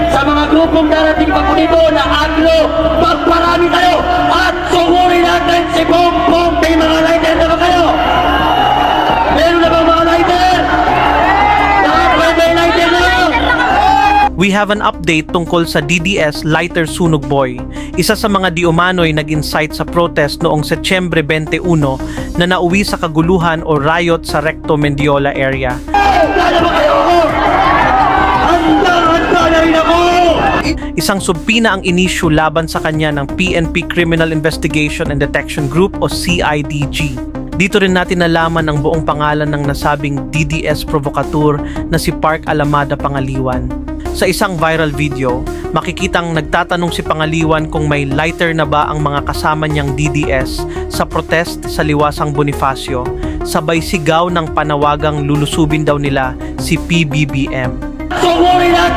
sa mga grupong darating pa po dito na aglo, magparami kayo at sugurin natin si Bongbong. May mga lighter na ba kayo? Meron na ba mga lighter? May lighter na! We have an update tungkol sa DDS Lighter Sunog Boy, isa sa mga di umano'y nag-incite sa protest noong Setyembre 21 na nauwi sa kaguluhan o riot sa Recto Mendiola area. Handa na ba kayo? Handa na rin ako! Isang subpina ang inisyu laban sa kanya ng PNP Criminal Investigation and Detection Group o CIDG. Dito rin natin nalaman ang buong pangalan ng nasabing DDS provocateur na si Park Alamada Pangaliwan. Sa isang viral video, makikitang nagtatanong si Pangaliwan kung may lighter na ba ang mga kasama niyang DDS sa protest sa Liwasang Bonifacio, sabay sigaw ng panawagang lulusubin daw nila si PBBM. Sugurin natin!